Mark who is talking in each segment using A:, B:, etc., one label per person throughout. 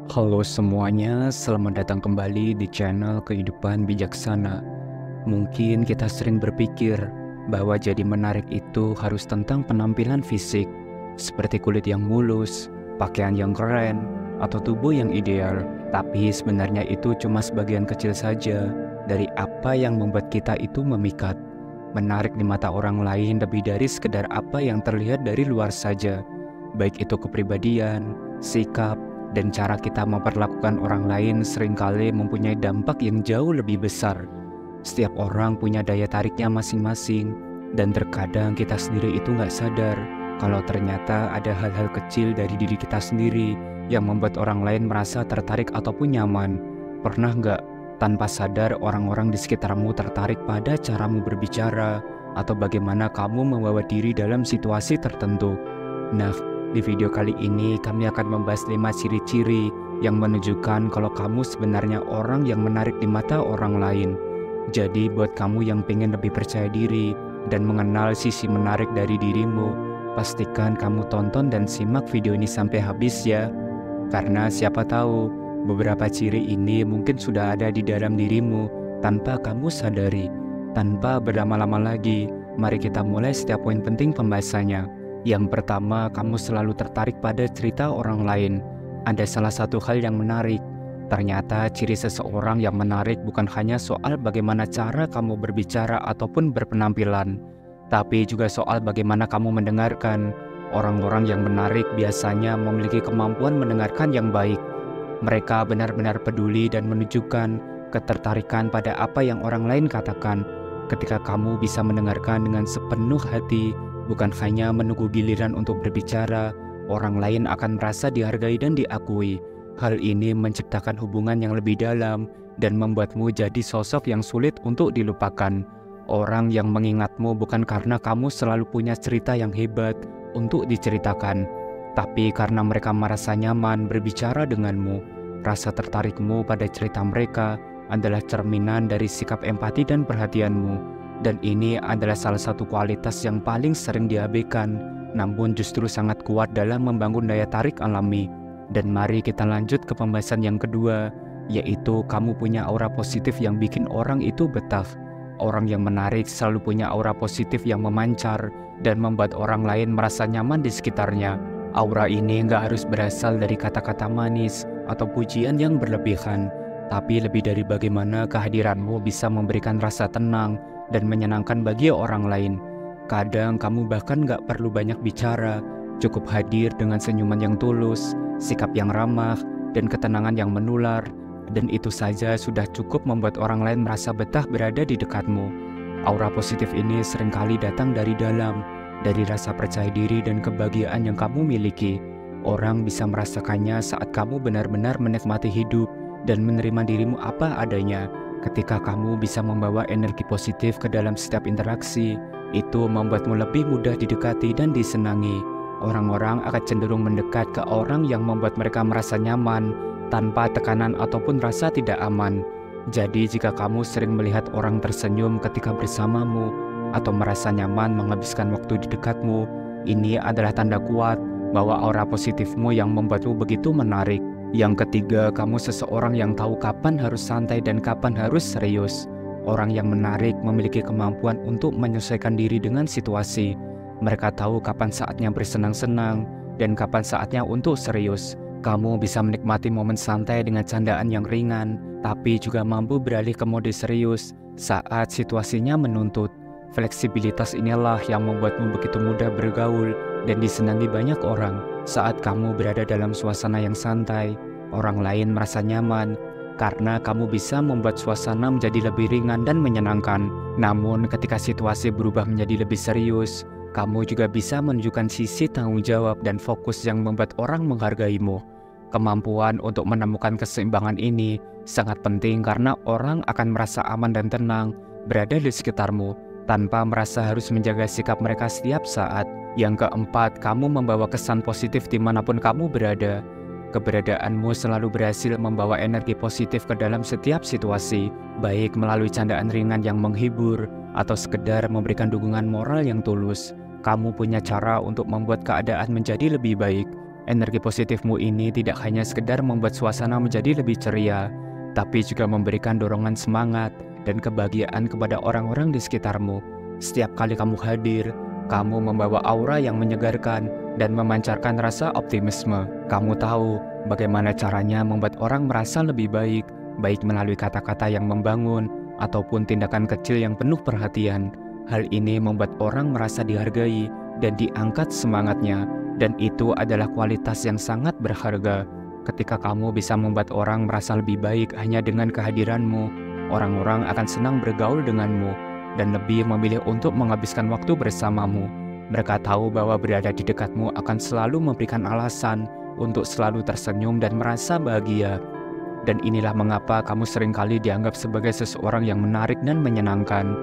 A: Halo semuanya, selamat datang kembali di channel Kehidupan Bijaksana. Mungkin kita sering berpikir bahwa jadi menarik itu harus tentang penampilan fisik, seperti kulit yang mulus, pakaian yang keren, atau tubuh yang ideal. Tapi sebenarnya itu cuma sebagian kecil saja dari apa yang membuat kita itu memikat. Menarik di mata orang lain lebih dari sekedar apa yang terlihat dari luar saja, baik itu kepribadian, sikap, dan cara kita memperlakukan orang lain seringkali mempunyai dampak yang jauh lebih besar. Setiap orang punya daya tariknya masing-masing, dan terkadang kita sendiri itu nggak sadar kalau ternyata ada hal-hal kecil dari diri kita sendiri yang membuat orang lain merasa tertarik ataupun nyaman. Pernah nggak tanpa sadar orang-orang di sekitarmu tertarik pada caramu berbicara atau bagaimana kamu membawa diri dalam situasi tertentu? Nah, di video kali ini kami akan membahas 5 ciri-ciri yang menunjukkan kalau kamu sebenarnya orang yang menarik di mata orang lain. Jadi buat kamu yang pengen lebih percaya diri dan mengenal sisi menarik dari dirimu, pastikan kamu tonton dan simak video ini sampai habis ya. Karena siapa tahu beberapa ciri ini mungkin sudah ada di dalam dirimu tanpa kamu sadari. Tanpa berlama-lama lagi, mari kita mulai setiap poin penting pembahasannya. Yang pertama, kamu selalu tertarik pada cerita orang lain. Ada salah satu hal yang menarik. Ternyata ciri seseorang yang menarik bukan hanya soal bagaimana cara kamu berbicara ataupun berpenampilan, tapi juga soal bagaimana kamu mendengarkan. Orang-orang yang menarik biasanya memiliki kemampuan mendengarkan yang baik. Mereka benar-benar peduli dan menunjukkan ketertarikan pada apa yang orang lain katakan. Ketika kamu bisa mendengarkan dengan sepenuh hati, bukan hanya menunggu giliran untuk berbicara, orang lain akan merasa dihargai dan diakui. Hal ini menciptakan hubungan yang lebih dalam dan membuatmu jadi sosok yang sulit untuk dilupakan. Orang yang mengingatmu bukan karena kamu selalu punya cerita yang hebat untuk diceritakan, tapi karena mereka merasa nyaman berbicara denganmu. Rasa tertarikmu pada cerita mereka adalah cerminan dari sikap empati dan perhatianmu. Dan ini adalah salah satu kualitas yang paling sering diabaikan, namun justru sangat kuat dalam membangun daya tarik alami. Dan mari kita lanjut ke pembahasan yang kedua, yaitu kamu punya aura positif yang bikin orang itu betah. Orang yang menarik selalu punya aura positif yang memancar dan membuat orang lain merasa nyaman di sekitarnya. Aura ini nggak harus berasal dari kata-kata manis atau pujian yang berlebihan, tapi lebih dari bagaimana kehadiranmu bisa memberikan rasa tenang dan menyenangkan bagi orang lain. Kadang kamu bahkan gak perlu banyak bicara, cukup hadir dengan senyuman yang tulus, sikap yang ramah, dan ketenangan yang menular, dan itu saja sudah cukup membuat orang lain merasa betah berada di dekatmu. Aura positif ini seringkali datang dari dalam, dari rasa percaya diri dan kebahagiaan yang kamu miliki. Orang bisa merasakannya saat kamu benar-benar menikmati hidup dan menerima dirimu apa adanya. Ketika kamu bisa membawa energi positif ke dalam setiap interaksi, itu membuatmu lebih mudah didekati dan disenangi. Orang-orang akan cenderung mendekat ke orang yang membuat mereka merasa nyaman, tanpa tekanan ataupun rasa tidak aman. Jadi jika kamu sering melihat orang tersenyum ketika bersamamu, atau merasa nyaman menghabiskan waktu di dekatmu, ini adalah tanda kuat bahwa aura positifmu yang membuatmu begitu menarik. Yang ketiga, kamu seseorang yang tahu kapan harus santai dan kapan harus serius. Orang yang menarik memiliki kemampuan untuk menyesuaikan diri dengan situasi. Mereka tahu kapan saatnya bersenang-senang dan kapan saatnya untuk serius. Kamu bisa menikmati momen santai dengan candaan yang ringan, tapi juga mampu beralih ke mode serius saat situasinya menuntut. Fleksibilitas inilah yang membuatmu begitu mudah bergaul dan disenangi banyak orang. Saat kamu berada dalam suasana yang santai, orang lain merasa nyaman karena kamu bisa membuat suasana menjadi lebih ringan dan menyenangkan. Namun ketika situasi berubah menjadi lebih serius, kamu juga bisa menunjukkan sisi tanggung jawab dan fokus yang membuat orang menghargaimu. Kemampuan untuk menemukan keseimbangan ini sangat penting karena orang akan merasa aman dan tenang berada di sekitarmu, tanpa merasa harus menjaga sikap mereka setiap saat. Yang keempat, kamu membawa kesan positif dimanapun kamu berada. Keberadaanmu selalu berhasil membawa energi positif ke dalam setiap situasi, baik melalui candaan ringan yang menghibur, atau sekedar memberikan dukungan moral yang tulus. Kamu punya cara untuk membuat keadaan menjadi lebih baik. Energi positifmu ini tidak hanya sekedar membuat suasana menjadi lebih ceria, tapi juga memberikan dorongan semangat dan kebahagiaan kepada orang-orang di sekitarmu. Setiap kali kamu hadir, kamu membawa aura yang menyegarkan dan memancarkan rasa optimisme. Kamu tahu bagaimana caranya membuat orang merasa lebih baik, baik melalui kata-kata yang membangun ataupun tindakan kecil yang penuh perhatian. Hal ini membuat orang merasa dihargai dan diangkat semangatnya, dan itu adalah kualitas yang sangat berharga. Ketika kamu bisa membuat orang merasa lebih baik hanya dengan kehadiranmu, orang-orang akan senang bergaul denganmu dan lebih memilih untuk menghabiskan waktu bersamamu. Mereka tahu bahwa berada di dekatmu akan selalu memberikan alasan untuk selalu tersenyum dan merasa bahagia. Dan inilah mengapa kamu seringkali dianggap sebagai seseorang yang menarik dan menyenangkan.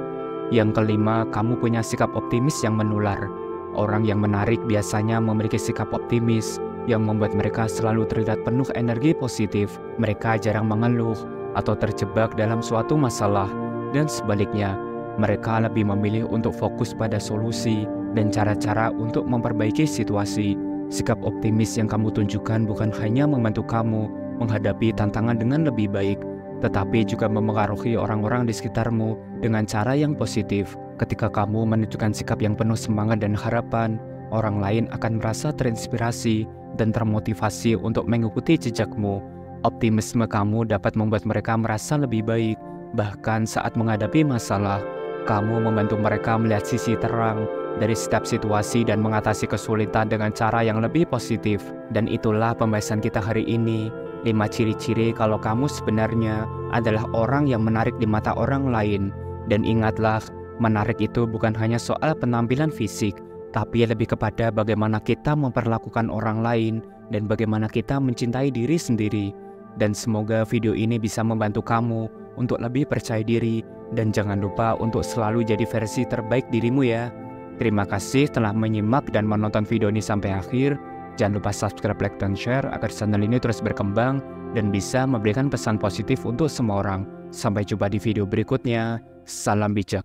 A: Yang kelima, kamu punya sikap optimis yang menular. Orang yang menarik biasanya memiliki sikap optimis yang membuat mereka selalu terlihat penuh energi positif. Mereka jarang mengeluh atau terjebak dalam suatu masalah, dan sebaliknya, mereka lebih memilih untuk fokus pada solusi dan cara-cara untuk memperbaiki situasi. Sikap optimis yang kamu tunjukkan bukan hanya membantu kamu menghadapi tantangan dengan lebih baik, tetapi juga memengaruhi orang-orang di sekitarmu dengan cara yang positif. Ketika kamu menunjukkan sikap yang penuh semangat dan harapan, orang lain akan merasa terinspirasi dan termotivasi untuk mengikuti jejakmu. Optimisme kamu dapat membuat mereka merasa lebih baik, bahkan saat menghadapi masalah. Kamu membantu mereka melihat sisi terang dari setiap situasi dan mengatasi kesulitan dengan cara yang lebih positif. Dan itulah pembahasan kita hari ini, 5 ciri-ciri kalau kamu sebenarnya adalah orang yang menarik di mata orang lain. Dan ingatlah, menarik itu bukan hanya soal penampilan fisik, tapi lebih kepada bagaimana kita memperlakukan orang lain dan bagaimana kita mencintai diri sendiri. Dan semoga video ini bisa membantu kamu untuk lebih percaya diri, dan jangan lupa untuk selalu jadi versi terbaik dirimu ya. Terima kasih telah menyimak dan menonton video ini sampai akhir. Jangan lupa subscribe, like, dan share agar channel ini terus berkembang dan bisa memberikan pesan positif untuk semua orang. Sampai jumpa di video berikutnya. Salam bijak.